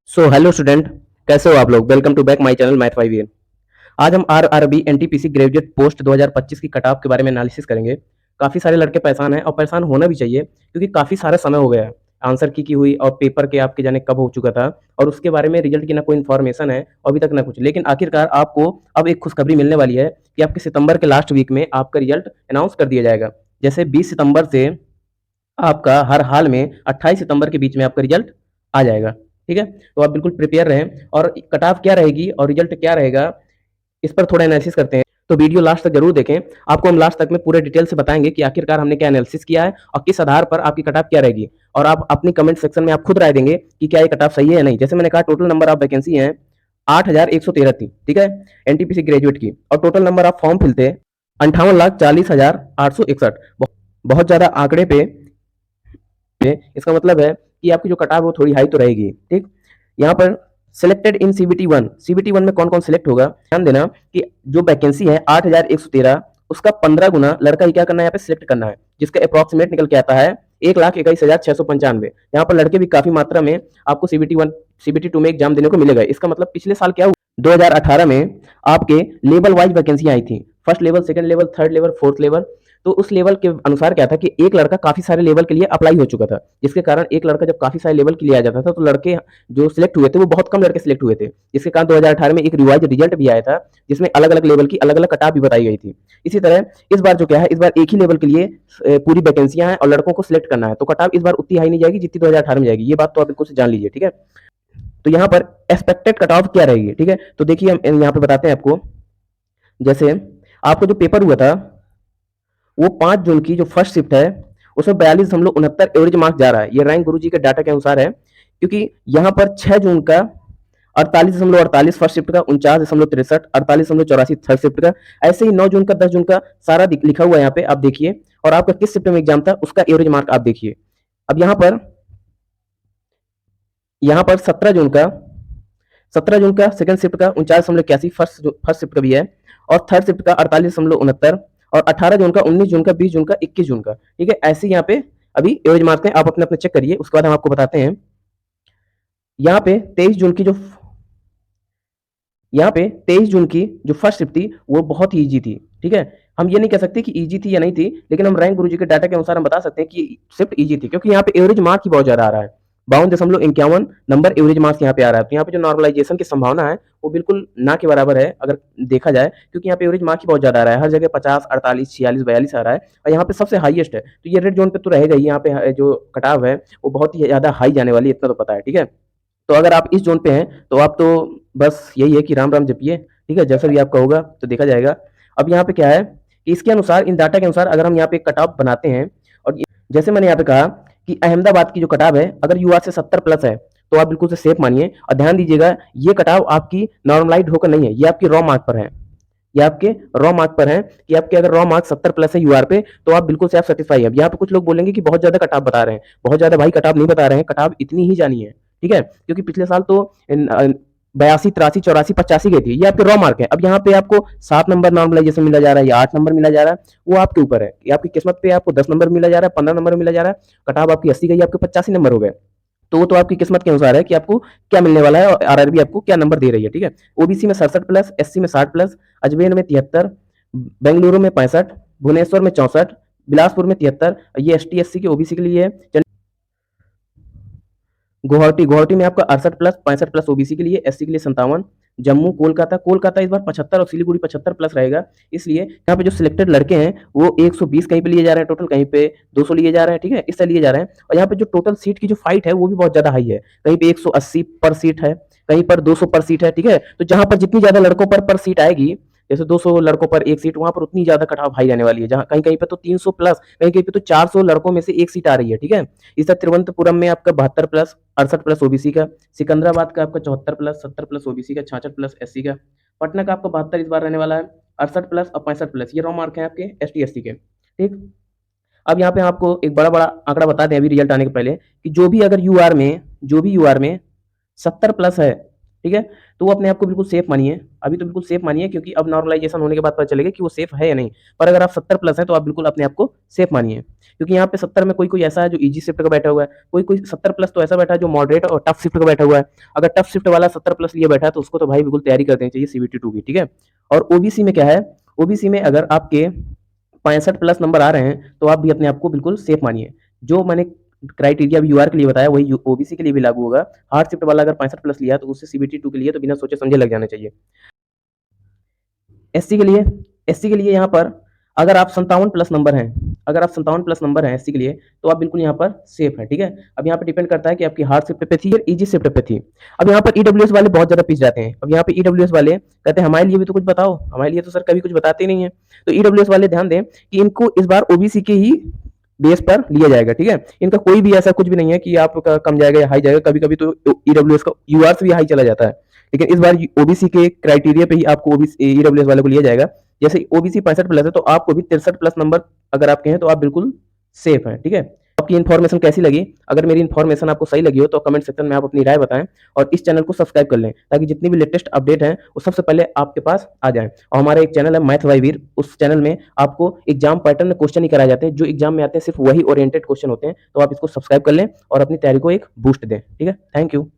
So hello student, कैसे हो आप लोग। Welcome to back my channel math 5 आज हम आरआरबी एनटीपीसी ग्रेजुएट पोस्ट 2025 की कट ऑफ के बारे में एनालिसिस करेंगे। काफ़ी सारे लड़के परेशान हैं और परेशान होना भी चाहिए क्योंकि काफ़ी सारा समय हो गया है आंसर की हुई और पेपर के आपके जाने कब हो चुका था और उसके बारे में रिजल्ट की ना कोई इन्फॉर्मेशन है और अभी तक ना कुछ। लेकिन आखिरकार आपको अब एक खुशखबरी मिलने वाली है कि आपके सितंबर के लास्ट वीक में आपका रिजल्ट अनाउंस कर दिया जाएगा। जैसे 20 सितंबर से आपका हर हाल में 28 सितंबर के बीच में आपका रिजल्ट आ जाएगा। ठीक है, तो आप बिल्कुल प्रिपेयर रहें और कट ऑफ क्या रहेगी और रिजल्ट क्या रहेगा इस पर थोड़ा एनालिसिस करते हैं। तो वीडियो लास्ट तक जरूर देखें, आपको हम लास्ट तक में पूरे डिटेल से बताएंगे कि आखिरकार हमने क्या एनालिसिस किया है और किस आधार पर आपकी कट ऑफ क्या रहेगी। और आप अपनी कमेंट सेक्शन में आप खुद राय देंगे कि क्या ये कट ऑफ सही है या नहीं। जैसे मैंने कहा, टोटल नंबर ऑफ वैकेंसी है 8,113 थी, ठीक है, एनटीपीसी ग्रेजुएट की। और total number of form fill थे 58,40,861। बहुत ज्यादा आंकड़े पे इसका मतलब है कि आपकी जो कट ऑफ वो थोड़ी हाई तो रहेगी। ठीक, यहाँ पर सिलेक्टेड इन सीबीटी वन में कौन कौन सिलेक्ट होगा, ध्यान देना कि जो वैकेंसी है 8,113 उसका 15 गुना लड़का ही क्या करना है, यहाँ पे सिलेक्ट करना है, जिसका अप्रोक्सीमेट निकल के आता है 1,21,695। यहाँ पर लड़के भी काफी मात्रा में आपको सीबीटी 1 सीबीटी 2 में एग्जाम देने को मिलेगा। इसका मतलब पिछले साल क्या हुआ, 2018 में आपके लेवल वाइज वैकेंसी आई थी, first level, second level, third level, fourth level. तो उस लेवल के अनुसार क्या था कि एक लड़का काफी सारे लेवल के लिए अप्लाई हो चुका था, जिसके कारण एक लड़का जब काफी सारे लेवल के लिए आ जाता था तो लड़के जो सिलेक्ट हुए थे वो बहुत कम लड़के सिलेक्ट हुए थे, जिसके कारण 2018 में एक रिवाइज रिजल्ट भी आया था जिसमें अलग अलग लेवल की अलग अलग कट ऑफ भी बताई गई थी। इसी तरह इस बार जो क्या है, इस बार एक ही लेवल के लिए पूरी वैकेंसियां हैं और लड़कों को सिलेक्ट करना है, तो कट ऑफ इस बार उतनी हाई नहीं जाएगी जितनी 2018 में जाएगी। ये बात तो आप बिल्कुल से जान लीजिए। ठीक है, तो यहाँ पर एक्सपेक्टेड कट ऑफ क्या रहेगी। ठीक है, तो देखिए हम यहाँ पे बताते हैं आपको। जैसे आपको जो पेपर हुआ था वो 5 जून की जो फर्स्ट शिफ्ट है उसमें 42.69 एवरेज मार्क्स जा रहा है। ये रैंक गुरुजी के डाटा के अनुसार है, क्योंकि यहाँ पर 6 जून का 48.48 फर्स्ट शिफ्ट का, 49.63 48.84 थर्ड शिफ्ट का, ऐसे ही 9 जून का, 10 जून का सारा लिखा हुआ है यहाँ पे, आप देखिए। और आपका किस शिफ्ट में एग्जाम था उसका एवरेज मार्क आप देखिए। अब यहाँ पर 17 जून का सेकंड शिफ्ट का 49.81 फर्स्ट शिफ्ट का भी है, और थर्ड शिफ्ट का 48.69, और 18 जून का, 19 जून का, 20 जून का, 21 जून का। ठीक है, ऐसे यहाँ पे अभी एवरेज मार्क्स हैं, आप अपने अपने चेक करिए, उसके बाद हम आपको बताते हैं। यहाँ पे 23 जून की जो फर्स्ट शिफ्ट थी वो बहुत ही ईजी थी। ठीक है, हम ये नहीं कह सकते कि ईजी थी या नहीं थी, लेकिन हम रैंक गुरुजी के डाटा के अनुसार हम बता सकते हैं कि शिफ्ट ईजी थी, क्योंकि यहाँ पे एवरेज मार्क ही बहुत ज्यादा आ रहा है। 52.51 नंबर एवरेज मार्क्स यहाँ पे आ रहा है। तो यहाँ पे जो नॉर्मलाइजेशन की संभावना है वो बिल्कुल ना के बराबर है अगर देखा जाए, क्योंकि यहाँ पे एवरेज मार्क ही बहुत ज्यादा आ रहा है। हर जगह 50, 48, 46, 42 आ रहा है, और यहाँ पे सबसे हाईएस्ट है। तो ये रेड जोन पे तो रहेगा ही। यहाँ पे जो कटाव है वो बहुत ही ज्यादा हाई जाने वाली है, इतना तो पता है। ठीक है, तो अगर आप इस जोन पे हैं तो आप तो बस यही है कि राम राम जपिए। ठीक है, जैसा भी आपका होगा तो देखा जाएगा। अब यहाँ पे क्या है कि इसके अनुसार, इन डाटा के अनुसार अगर हम यहाँ पे कट ऑफ बनाते हैं, और जैसे मैंने यहाँ पे कहा कि अहमदाबाद की जो कट ऑफ है अगर यूआर से 70 प्लस है तो आप बिल्कुल से सेफ मानिए। और ध्यान दीजिएगा, ये कट ऑफ आपकी नॉर्मलाइज होकर नहीं है, ये आपकी रॉ मार्क पर है। ये आपके रॉ मार्क पर है कि आपके अगर रॉ मार्क 70 प्लस है यूआर पे तो आप बिल्कुल से आप सेटिस्फाई है। यहाँ पे कुछ लोग बोलेंगे कि बहुत ज्यादा कटाव बता रहे हैं, बहुत ज्यादा भाई कटाव नहीं बता रहे हैं, कटाव इतनी ही जानी है। ठीक है, क्योंकि पिछले साल तो 82, 83, 84, 85 गई थी, ये आपके रॉ मार्क है। अब यहाँ पे आपको 7 नंबर नॉर्मलाइजेशन मिला जा रहा है या 8 नंबर मिला जा रहा है, वो आपके ऊपर है कि आपकी किस्मत पे आपको 10 नंबर मिला जा रहा है, 15 नंबर मिला जा रहा है। कटाव आपकी 80 गई, आपके 85 नंबर हो गए, तो वो तो आपकी किस्मत के अनुसार है कि आपको क्या मिलने वाला है और आरआरबी आपको क्या नंबर दे रही है। ठीक है, ओबीसी में 67 प्लस, एससी में 60 प्लस, अजमेर में 73, बेंगलुरु में 65, भुवनेश्वर में 64, बिलासपुर में 73, ये एसटी एससी के ओबीसी के लिए है। गुवाहाटी में आपका 68 प्लस, 65 प्लस ओबीसी के लिए, एससी के लिए 57। जम्मू, कोलकाता इस बार 75 और सिलीगुड़ी 75 प्लस रहेगा। इसलिए यहाँ पे जो सिलेक्टेड लड़के हैं वो 120 कहीं पे लिए जा रहे हैं टोटल, कहीं पे 200 लिए जा रहे हैं। ठीक है, इस तरह लिए जा रहे हैं। और यहाँ पे जो टोटल सीट की जो फाइट है वो भी बहुत ज्यादा हाई है, कहीं पे 180 पर सीट है, कहीं पर 200 पर सीट है। ठीक है, तो जहां पर जितनी ज्यादा लड़कों पर सीट आएगी, जैसे 200 लड़कों पर एक सीट, वहां पर उतनी ज्यादा कट ऑफ हाई जाने वाली है। जहां कहीं कहीं पे तो 300 प्लस, कहीं कहीं पे तो 400 लड़कों में से एक सीट आ रही है। ठीक है, इस तरह तिरुवनंतपुरम में आपका 72 प्लस, 68 प्लस ओबीसी का, सिकंदराबाद का आपका 74 प्लस, 70 प्लस ओबीसी का, 66 प्लस एससी का, पटना का आपका 72 इस बार रहने वाला है, 68 प्लस और 65 प्लस, ये रॉ मार्क है आपके एसटी एससी के। ठीक, अब यहाँ पे आपको एक बड़ा बड़ा आंकड़ा बता दें अभी रिजल्ट आने के पहले कि जो भी यूआर में 70 प्लस है ठीक है? तो वो अपने आप को बिल्कुल सेफ मानिए, अभी तो बिल्कुल सेफ मानिए, क्योंकि अब नॉर्मलाइज़ेशन होने के बाद पता चलेगा कि वो सेफ है या नहीं। पर अगर आप 70 प्लस हैं तो आप बिल्कुल अपने आप को सेफ मानिए, क्योंकि यहाँ पे 70 में कोई-कोई ऐसा है जो ईज़ी शिफ्ट का बैठा हुआ है, कोई-कोई 70 प्लस तो ऐसा बैठा है जो मॉडरेट और टफ शिफ्ट का बैठा हुआ है। अगर टफ शिफ्ट वाला 70 प्लस लिए बैठा है तो उसको तो भाई बिल्कुल तैयारी कर देनी चाहिए सीबीटी 2 की, ठीक है? और ओबीसी में क्या है, ओबीसी में अगर आपके 65 प्लस नंबर आ रहे हैं तो आप भी अपने आप को बिल्कुल सेफ मानिए। जो मैंने क्राइटेरिया अभी यूआर के लिए बताया वही ओबीसी के लिए भी लागू होगा। हार्ड शिफ्ट वाला अगर 65 प्लस लिया तो उससे सीबीटी 2 के लिए तो बिना सोचे समझे लग जाना चाहिए। एससी के लिए, एससी के लिए यहाँ पर अगर आप 57 प्लस नंबर हैं, अगर आप 57 प्लस नंबर हैं एससी के लिए, तो आप बिल्कुल यहाँ पर सेफ हैं, ठीक है? अब यहाँ पे डिपेंड करता है कि आपकी हार्ड शिफ्ट पे थी या ईजी शिफ्ट पे थी। अब यहाँ पर ईडब्ल्यूएस वाले बहुत ज़्यादा पिस जाते हैं। अब यहाँ पे ईडब्ल्यूएस वाले कहते हैं हमारे लिए भी तो कुछ बताओ, हमारे लिए तो सर कभी कुछ बताते ही नहीं है। तो ईडब्ल्यूएस वाले ध्यान दें कि इनको इस बार ओबीसी के ही बेस पर लिया जाएगा, ठीक है? इनका कोई भी ऐसा कुछ भी नहीं है कि आपका कम जाएगा या हाई जाएगा, कभी-कभी तो ईडब्ल्यूएस का यूआर से भी हाई चला जाता है। लेकिन इस बार ओबीसी के क्राइटेरिया पे ही आपको ओबीसी ईडब्ल्यूएस वाले को लिया जाएगा। जैसे ओबीसी 65 प्लस है तो आपको भी 63 प्लस नंबर अगर आपके हैं तो आप बिल्कुल सेफ हैं, ठीक है? आपकी इन्फॉर्मेशन कैसी लगी? अगर मेरी इन्फॉर्मेशन आपको सही लगी हो तो कमेंट सेक्शन में आप अपनी राय बताएं और इस चैनल को सब्सक्राइब कर लें ताकि जितनी भी लेटेस्ट अपडेट हैं वो सबसे पहले आपके पास आ जाएं। और हमारा एक चैनल है मैथ बाय वीर, उस चैनल में आपको एग्जाम पैटर्न में क्वेश्चन ही कराए जाते हैं, जो एग्जाम में आते हैं सिर्फ वही ओरिएंटेड क्वेश्चन होते हैं। तो आप इसको सब्सक्राइब कर लें और अपनी तैयारी को एक बूस्ट दें, ठीक है? Thank you.